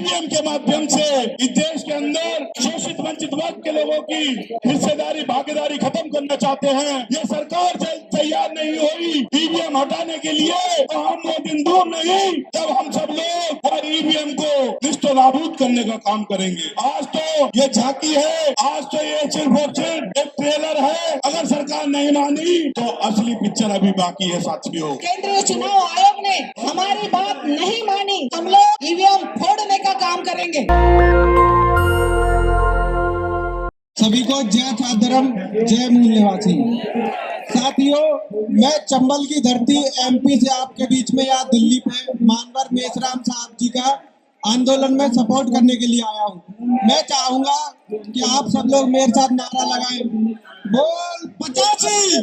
EVM के माध्यम से इस देश के अंदर शोषित वंचित वर्ग के लोगों की हिस्सेदारी भागीदारी खत्म करना चाहते हैं। ये सरकार तैयार नहीं हुई ईवीएम हटाने के लिए, तो हम वो दिन दूर नहीं जब हम सब लोग और ईवीएम को निस्तो नाबूद करने का काम करेंगे। आज तो ये झांकी है, आज तो ये सिर्फ और सिर्फ एक ट्रेलर है। अगर सरकार नहीं मानी तो असली पिक्चर अभी बाकी है साथियों। केंद्रीय चुनाव आयोग ने हमारी बात नहीं मानी, हम लोग ईवीएम फोड़ने का काम करेंगे। सभी को जय छात्रम, जय मूल निवासी। साथियों, मैं चंबल की धरती एमपी से आपके बीच में यहाँ दिल्ली पे मानवर मेसराम साहब जी का आंदोलन में सपोर्ट करने के लिए आया हूँ। मैं चाहूंगा कि आप सब लोग मेरे साथ नारा लगाएं, बोल 85,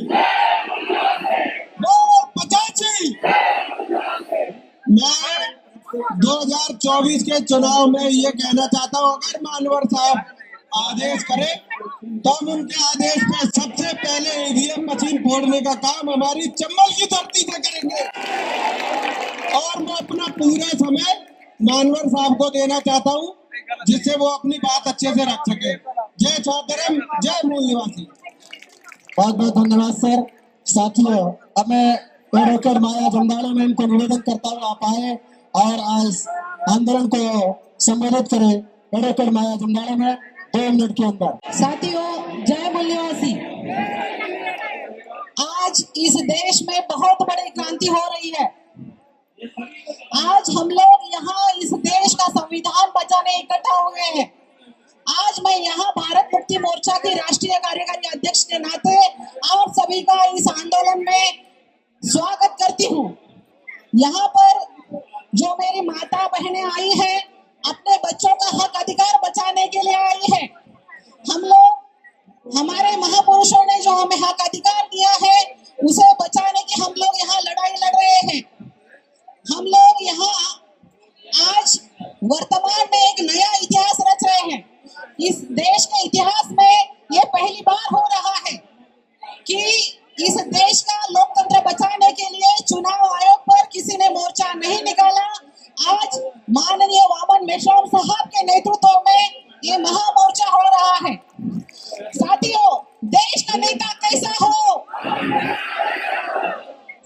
बोल 85। मैं 2024 के चुनाव में ये कहना चाहता हूँ, अगर मानवर साहब आदेश करें तो हम उनके आदेश पे सबसे पहले ईवीएम मशीन फोड़ने का काम हमारी चंबल की धरती से करेंगे। और मैं अपना पूरा समय मानवर साहब को देना चाहता हूं, जिससे वो अपनी बात अच्छे से रख सके। जय छात्रम, जय मूल निवासी। बहुत बहुत धन्यवाद सर। साथियों, अब मैं डॉक्टर माया जमदाड़े में इनको निवेदन करता हूँ आप आए और आज आंदोलन को संबोधित करें। डॉक्टर माया जमदाड़े में 2 मिनट के अंदर। साथियों, जय मूल निवासी। आज इस देश में बहुत बड़ी क्रांति हो रही है। आज हम लोग यहाँ इस देश का संविधान बचाने इकट्ठा हो गए हैं। आज मैं यहाँ भारत मुक्ति मोर्चा की राष्ट्रीय कार्यकारी अध्यक्ष के नाते आप सभी का इस आंदोलन में स्वागत करती हूँ। यहाँ पर जो मेरी माता बहनें आई हैं, अपने बच्चों का हक अधिकार बचाने के लिए आई है। हम लोग, हमारे महापुरुषों ने जो हमें हक अधिकार दिया है, उसे बचाने की हम लोग यहाँ लड़ाई लड़ रहे हैं। हम लोग यहाँ आज वर्तमान में एक नया इतिहास रच रहे हैं। इस देश के इतिहास में ये पहली बार हो रहा है कि इस देश का लोकतंत्र बचाने के लिए चुनाव आयोग पर किसी ने मोर्चा नहीं निकाला। आज माननीय वामन मेश्राम साहब के नेतृत्व में ये महामोर्चा हो रहा है। साथियों, देश का नेता कैसा हो?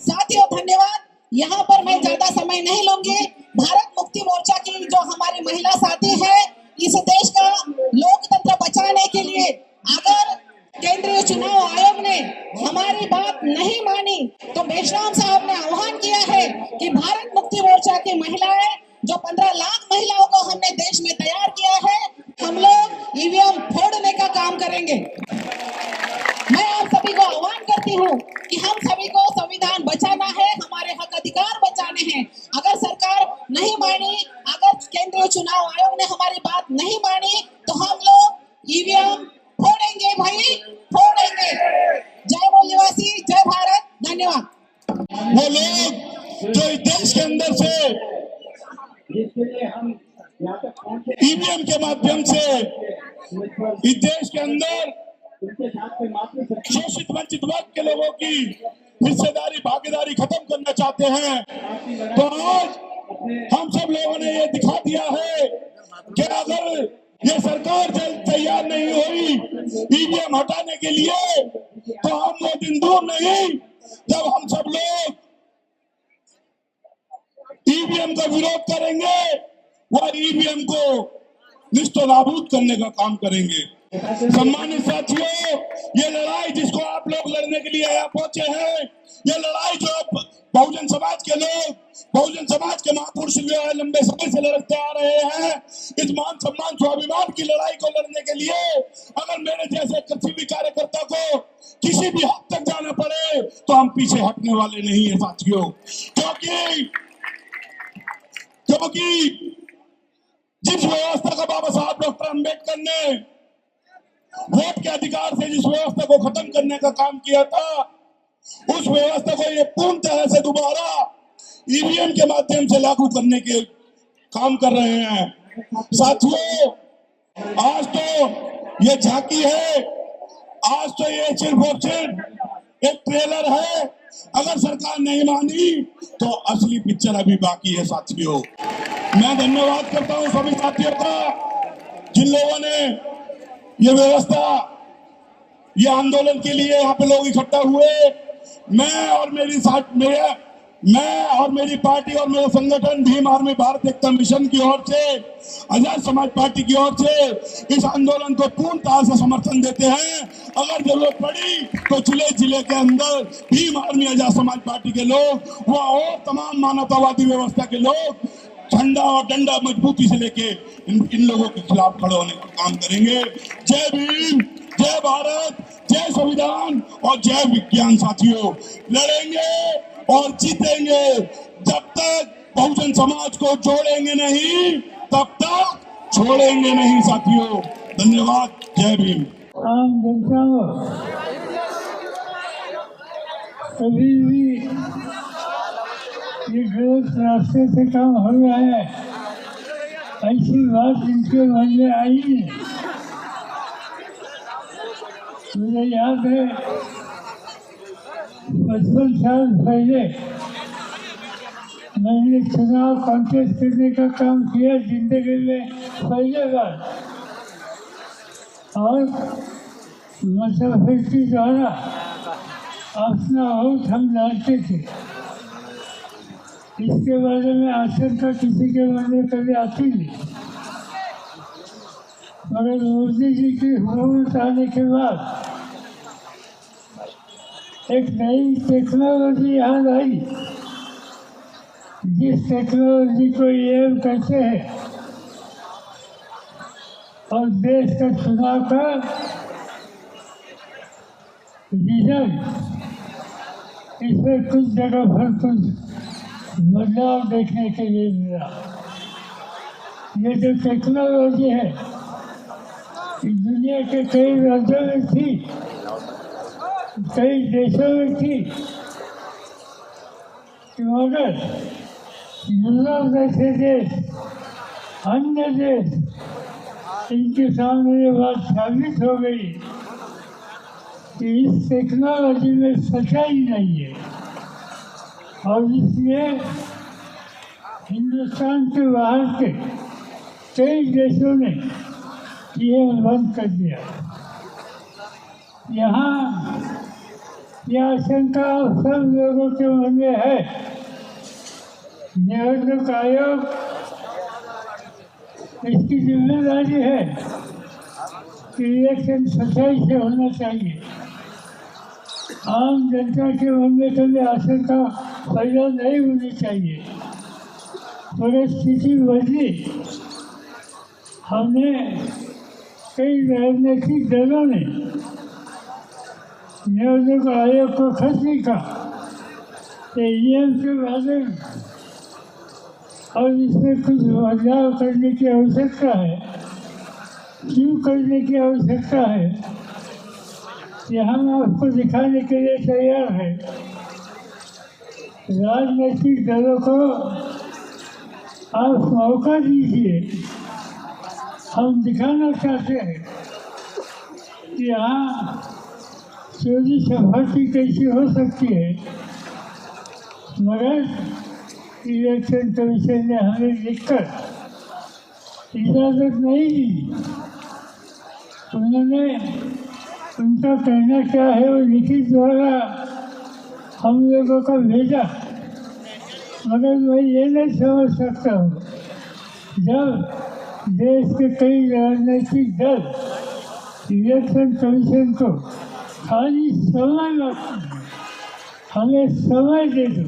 साथियों, धन्यवाद। यहाँ पर मैं ज्यादा समय नहीं लूंगी। भारत मुक्ति मोर्चा की जो हमारी महिला साथी है, इस देश का लोकतंत्र बचाने के लिए अगर केंद्रीय चुनाव आयोग ने हमारी बात नहीं मानी तो मेश्राम साहब ने आह्वान किया है कि भारत मुक्ति मोर्चा की महिलाएं, जो 15 लाख महिलाओं को हमने देश में तैयार किया है, हम लोग ईवीएम फोड़ने का काम करेंगे। मैं आप सभी को आह्वान करती हूँ कि हम सभी को संविधान बचाना है, हमारे हक अधिकार बचाने हैं। अगर सरकार नहीं मानी, अगर केंद्रीय चुनाव आयोग ने हमारी बात नहीं मानी, तो हम लोग ईवीएम फोड़ेंगे भाई, फोड़ेंगे। जय मूल निवासी, जय भारत, धन्यवाद। वो लोग जो इस देश के अंदर से ईवीएम के माध्यम से इस देश के अंदर शोषित वंचित वर्ग के लोगों की हिस्सेदारी भागीदारी खत्म करना चाहते हैं, तो आज हम सब लोगों ने ये दिखा दिया है कि अगर ये सरकार तैयार नहीं हुई ईवीएम हटाने के लिए, तो हम वो दिन दूर नहीं जब हम सब लोग ईवीएम का विरोध करेंगे और ईवीएम को निस्तो नाबूद करने का काम करेंगे। सम्मानित साथियों, ये लड़ाई जिसको आप लोग लड़ने के लिए यहाँ पहुंचे हैं, ये लड़ाई जो बहुजन समाज के लोग, बहुजन समाज के महापुरुष जो है लंबे समय से लड़ते आ रहे हैं, इस मान सम्मान स्वाभिमान की लड़ाई को लड़ने के लिए अगर मेरे जैसे किसी भी कार्यकर्ता को किसी भी हद तक जाना पड़े तो हम पीछे हटने वाले नहीं है साथियों। क्योंकि जिस व्यवस्था का बाबा साहब डॉक्टर अम्बेडकर ने वोट के अधिकार से जिस व्यवस्था को खत्म करने का काम किया था, उस व्यवस्था को ये पूर्ण तरह से दोबारा ईवीएम के माध्यम से लागू करने के काम कर रहे हैं। साथियों, आज तो ये झांकी है, आज तो ये सिर्फ और सिर्फ एक ट्रेलर है। अगर सरकार नहीं मानी तो असली पिक्चर अभी बाकी है साथियों। मैं धन्यवाद करता हूं सभी साथियों का जिन लोगों ने ये व्यवस्था, ये आंदोलन के लिए यहाँ पे लोग इकट्ठा हुए। मैं और मेरी पार्टी और मेरे संगठन भीम आर्मी भारत एकता मिशन की ओर से, आजाद समाज पार्टी की ओर से इस आंदोलन को पूर्णतः से समर्थन देते हैं। अगर जरूरत पड़ी तो जिले के अंदर भीम आर्मी आजाद समाज पार्टी के लोग व और तमाम मानवतावादी व्यवस्था के लोग झंडा और डंडा मजबूती से लेके इन लोगों के खिलाफ खड़े होने का काम करेंगे। जय भीम, जय भारत, जय संविधान और जय विज्ञान साथियों। लड़ेंगे और जीतेंगे। जब तक बहुजन समाज को जोड़ेंगे नहीं तब तक छोड़ेंगे नहीं साथियों। धन्यवाद। जय भीम। आम जनता को कभी भी ये गलत रास्ते से काम हो रहा है, ऐसी बात इनके मन में आई नहीं। मुझे याद है 55 साल पहले मैंने चुनाव कॉन्टेस्ट करने का काम किया जिंदगी में पहले बार, और मुसाफिर द्वारा अपना वोट हम डालते थे। इसके बारे में आशंका किसी के मन में कभी आती नहीं, मगर मोदी जी की हुकूमत आने के बाद एक नई टेक्नोलॉजी याद आई, जिस टेक्नोलॉजी को ईएम कहते हैं, और देश का चुनाव का रिजल्ट इसमें कुछ जगह पर कुछ बदलाव देखने के लिए मिला। ये जो टेक्नोलॉजी है दुनिया के कई राज्यों में थी, कई देशों में थी, मगर यूरोप जैसे देश, अन्य देश, इनके सामने ये बात साबित हो गई कि इस टेक्नोलॉजी में सच्चाई नहीं है, और इसलिए हिंदुस्तान के बाहर के कई देशों ने ये बंद कर दिया। यहाँ यह आशंका सब लोगों के मन में है। निर्वाचन आयोग इसकी जिम्मेदारी है कि इलेक्शन सच्चाई से होना चाहिए। आम जनता के मन में कभी आशंका पैदा नहीं होनी चाहिए। मगर स्थिति बदली, हमने कई राजनीतिक दलों ने निर्वाचन आयोग को खत लिखा ईएम के बारे में, और इसमें कुछ बदलाव करने की आवश्यकता है। क्यों करने की आवश्यकता है ये हम आपको दिखाने के लिए तैयार है। राजनीतिक दलों को आप मौका दीजिए। हम दिखाना चाहते हैं कि यहाँ चोरी सफाई कैसी हो सकती है, मगर इलेक्शन कमीशन ने हमें लिखकर इजाज़त नहीं दी। उन्होंने उनका कहना क्या है वो लिखित द्वारा हम लोगों को भेजा, मगर मैं ये नहीं समझ सकता हूँ जब देश के कई राजनीतिक दल इलेक्शन कमीशन को खाली समय लगता है, हमें समय दे दो,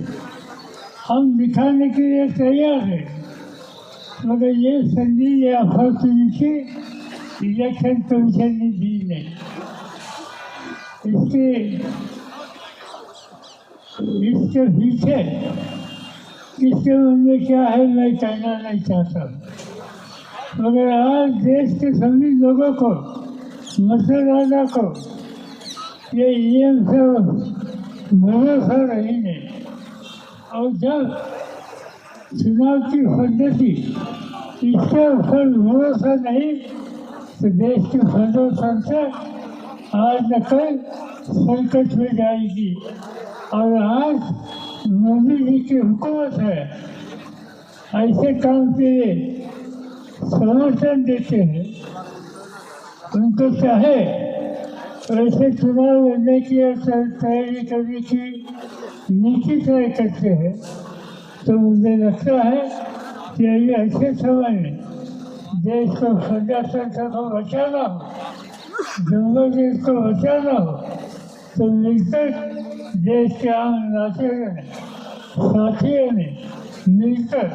हम दिखाने के लिए तैयार हैं, मगर ये संधि या अपॉर्चुनिटी इलेक्शन कमीशन ने दी नहीं। इसके पीछे किसके मन में क्या है मैं कहना नहीं चाहता, मगर आज देश के सभी लोगों को, मतदाता को ये ईएम से भरोसा रही नहीं। और जब चुनाव की पद्धति इसके ऊपर भरोसा नहीं तो देश की प्रदर्शन से आज न कल संकट में जाएगी। और आज मोदी जी की हुकूमत है, ऐसे काम के लिए समर्थन देते हैं। उनको चाहे ऐसे चुनाव लड़ने की और तैयारी करने की नीति तय करते हैं, तो मुझे लगता है कि ये ऐसे समय में देश को सजा संस्था को बचाना हो, जंगल देश को बचाना हो, तो मिलकर देश के आम नागरिकों ने, साथियों ने मिलकर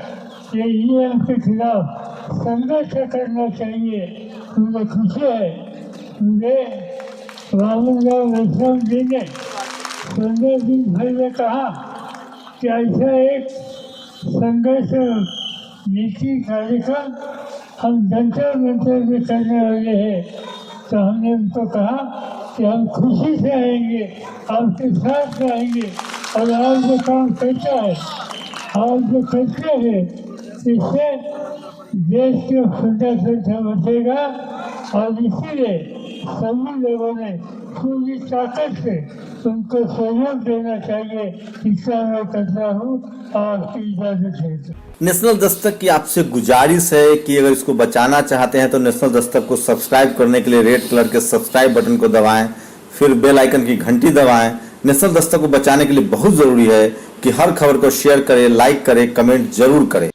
ये ईएम के खिलाफ संघर्ष करना चाहिए। मुझे खुशी है, मुझे वामनराव विश्राम जी ने 15 दिन पहले कहा कि ऐसा एक संघर्ष नीति कार्यक्रम हम जंतर मंतर में करने वाले हैं। तो हमने उनको कहा कि हम खुशी से आएंगे, आपके साथ रहेंगे, और आप जो काम करता है, आप जो करते हैं, इससे देश के संघर्ष बचेगा। और इसीलिए सभी लोगों ने पूरी ताकत से उनको सहयोग देना चाहिए। इसका मैं करता हूँ, आपकी इजाजत है। नेशनल दस्तक की आपसे गुजारिश है कि अगर इसको बचाना चाहते हैं तो नेशनल दस्तक को सब्सक्राइब करने के लिए रेड कलर के सब्सक्राइब बटन को दबाएं, फिर बेल आइकन की घंटी दबाएं। नेशनल दस्तक को बचाने के लिए बहुत जरूरी है कि हर खबर को शेयर करें, लाइक करें, कमेंट जरूर करें।